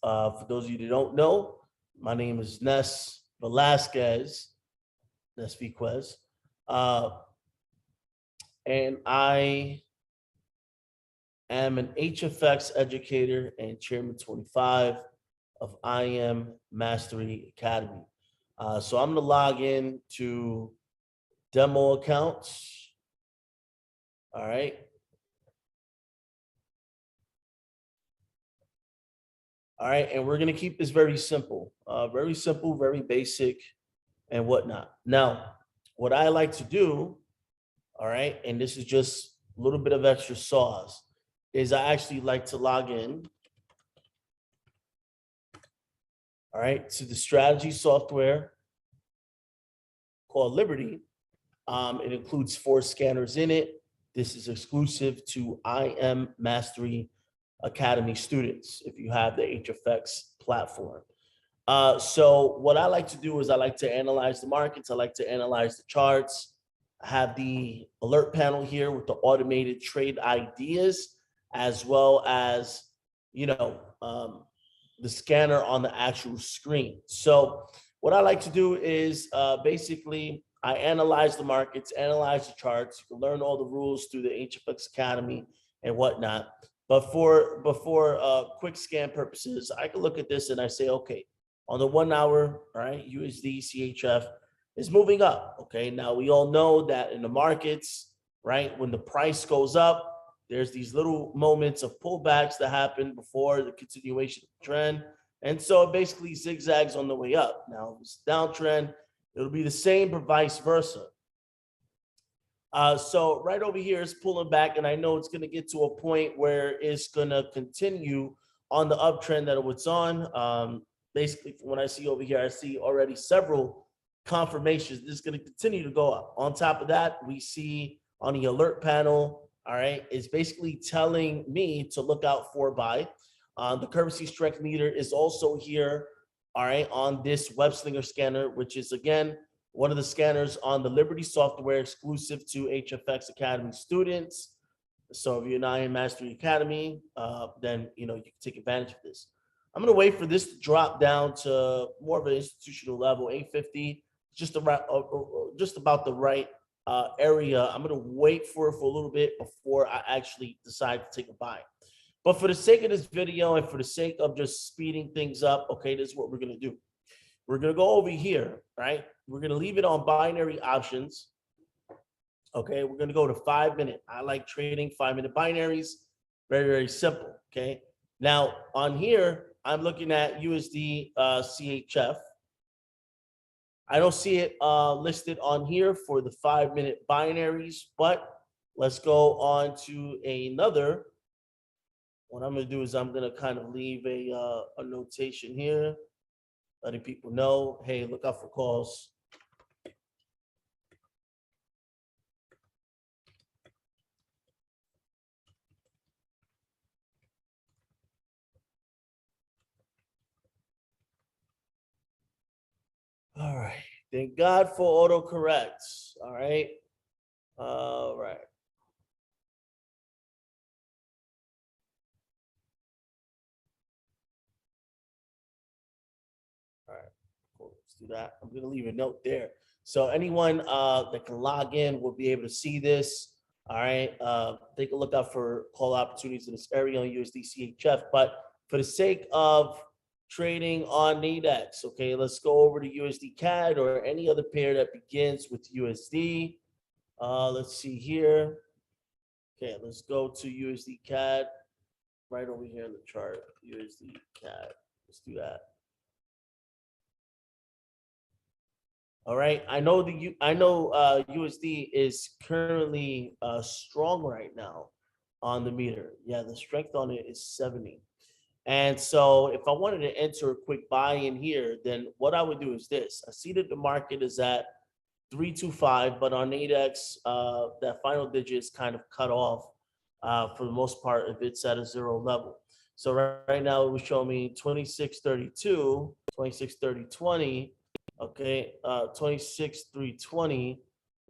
For those of you that don't know, my name is Nes Velasquez, Nes Vquez, uh, and I am an HFX educator and chairman 25 of I Am Mastery Academy. So I'm going to log in to demo accounts. All right. All right. And we're going to keep this very simple, very basic and whatnot. Now, what I like to do, all right, and this is just a little bit of extra sauce, is I actually like to log in, all right, to the strategy software called Liberty. It includes 4 scanners in it. This is exclusive to IM Mastery Academy students if you have the HFX platform. So what I like to do is I like to analyze the markets. I like to analyze the charts. I have the alert panel here with the automated trade ideas, as well as, the scanner on the actual screen. So what I like to do is basically I analyze the markets, analyze the charts. You can learn all the rules through the HFX Academy and whatnot. But for quick scan purposes, I can look at this and I say, okay, on the 1 hour, all right, USD CHF is moving up. Okay, now we all know that in the markets, right, when the price goes up, there's these little moments of pullbacks that happen before the continuation of the trend. And so it basically zigzags on the way up. Now, if it's downtrend, it'll be the same, but vice versa. So right over here is pulling back, and I know it's going to get to a point where it's going to continue on the uptrend that it was on. Basically, from what I see over here, I see already several confirmations. This is going to continue to go up. On top of that, we see on the alert panel, all right, it's basically telling me to look out for buy. The currency strength meter is also here, all right, on this web slinger scanner, which is, again, one of the scanners on the Liberty software exclusive to HFX Academy students. So if you're in IM Mastery Academy, then you can take advantage of this. I'm going to wait for this to drop down to more of an institutional level, 850, just about the right area. I'm going to wait for it for a little bit before I actually decide to take a buy. But for the sake of this video and for the sake of just speeding things up, okay, this is what we're going to do. We're going to go over here, right? We're going to leave it on binary options. Okay, we're going to go to 5-minute. I like trading 5-minute binaries. Very, very simple. Okay, now on here, I'm looking at USD CHF. I don't see it listed on here for the 5-minute binaries, but let's go on to another. What I'm going to do is I'm going to kind of leave a notation here, letting people know, hey, look out for calls. All right. Thank God for autocorrects. All right. All right. All right. Cool. Let's do that. I'm going to leave a note there. So anyone that can log in will be able to see this. All right. Take a look out for call opportunities in this area on USD CHF. But for the sake of trading on NADEX, okay, let's go over to USD CAD or any other pair that begins with USD. Let's see here. Okay, let's go to USD CAD right over here in the chart. USD CAD. Let's do that. All right. I know USD is currently strong right now on the meter. Yeah, the strength on it is 70. And so if I wanted to enter a quick buy in here, then what I would do is this. I see that the market is at 325, but on NADEX, that final digit is kind of cut off for the most part if it's at a 0 level. So right now it would show me 2632, 2630.20, okay, 26,320.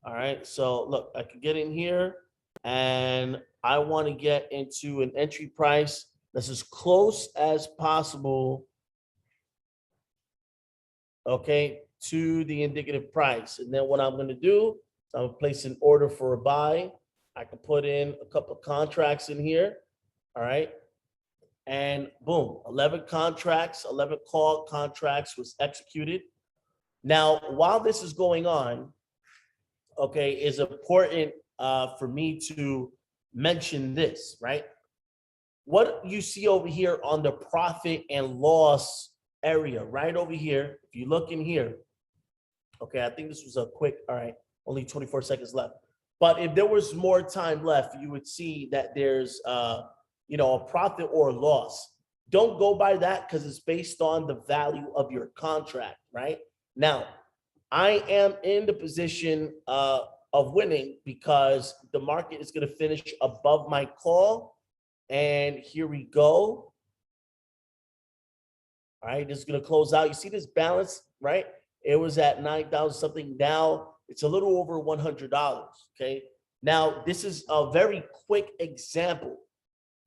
All right, so look, I could get in here and I want to get into an entry price that's as close as possible, okay, to the indicative price. And then what I'm going to do is I'm going to place an order for a buy. I can put in a couple of contracts in here. All right. And boom, 11 contracts, 11 call contracts was executed. Now, while this is going on, okay, is important for me to mention this, right? What you see over here on the profit and loss area, right over here, if you look in here, okay, I think this was a quick, all right, only 24 seconds left. But if there was more time left, you would see that there's, you know, a profit or a loss. Don't go by that because it's based on the value of your contract, right? Now, I am in the position of winning because the market is going to finish above my call. And here we go. All right, this is going to close out. You see this balance, right? It was at 9,000 something. Now it's a little over $100. Okay. Now this is a very quick example,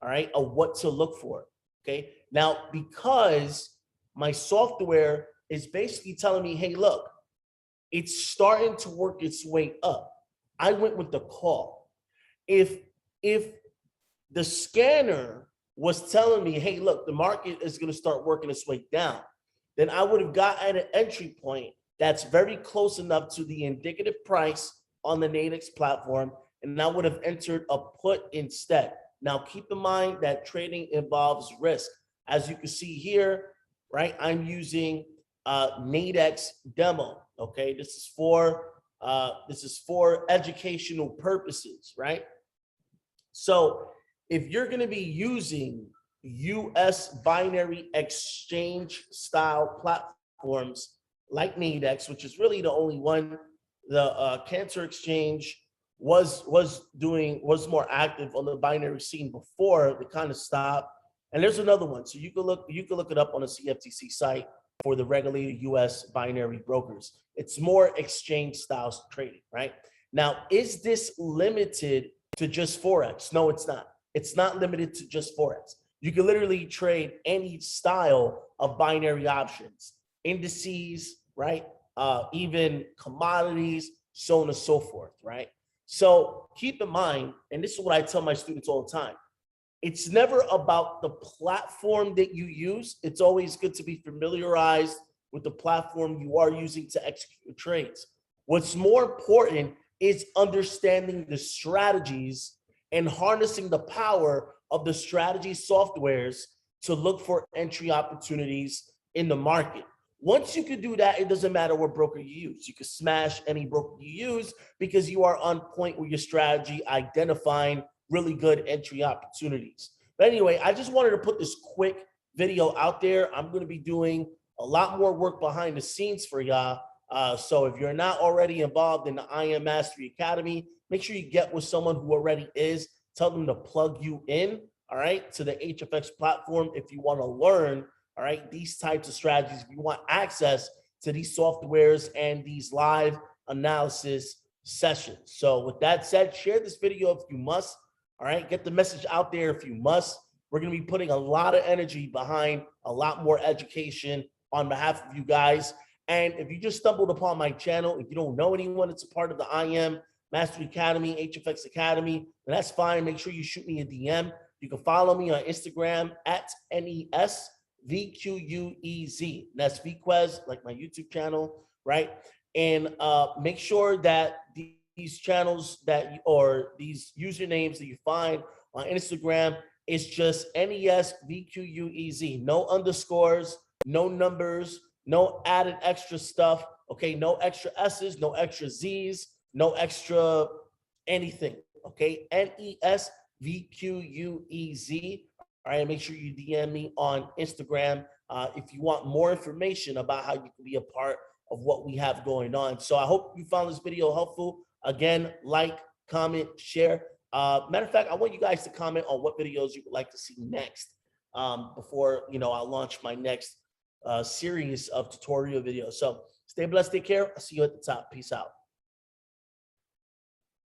all right, of what to look for. Okay. Now, because my software is basically telling me, hey, look, it's starting to work its way up. I went with the call. If the scanner was telling me, hey, look, the market is going to start working its way down, then I would have got at an entry point that's very close enough to the indicative price on the Nadex platform, and I would have entered a put instead. Now, keep in mind that trading involves risk. As you can see here, right, I'm using Nadex demo. Okay, this is for educational purposes, right? So if you're going to be using US binary exchange style platforms like Nadex, which is really the only one, the Cantor Exchange was more active on the binary scene before they kind of stopped. And there's another one, so you can look it up on the CFTC site for the regulated US binary brokers. It's more exchange styles trading, right? Now, is this limited to just Forex? No, it's not. It's not limited to just Forex. You can literally trade any style of binary options, indices, right? Even commodities, so on and so forth, right? So keep in mind, and this is what I tell my students all the time, it's never about the platform that you use. It's always good to be familiarized with the platform you are using to execute your trades. What's more important is understanding the strategies and harnessing the power of the strategy softwares to look for entry opportunities in the market. Once you can do that, it doesn't matter what broker you use. You can smash any broker you use because you are on point with your strategy, identifying really good entry opportunities. But anyway, I just wanted to put this quick video out there. I'm going to be doing a lot more work behind the scenes for y'all. So if you're not already involved in the IM Mastery Academy, make sure you get with someone who already is. Tell them to plug you in, all right, to the HFX platform if you want to learn, all right, these types of strategies. If you want access to these softwares and these live analysis sessions. So with that said, share this video if you must, all right, get the message out there if you must. We're going to be putting a lot of energy behind a lot more education on behalf of you guys. And if you just stumbled upon my channel, if you don't know anyone that's a part of the IM Mastery Academy, HFX Academy, then that's fine. Make sure you shoot me a DM. You can follow me on Instagram at Nes Vquez, Nes Vquez, like my YouTube channel, right? And make sure that these channels that or these usernames that you find on Instagram is just Nes Vquez, no underscores, no numbers, no added extra stuff. Okay, no extra S's, no extra Z's, no extra anything. Okay, Nes Vquez. All right, make sure you DM me on Instagram if you want more information about how you can be a part of what we have going on. So I hope you found this video helpful. Again, like, comment, share. Matter of fact, I want you guys to comment on what videos you would like to see next before I'll launch my next series of tutorial videos. So stay blessed, take care. I'll see you at the top. Peace out.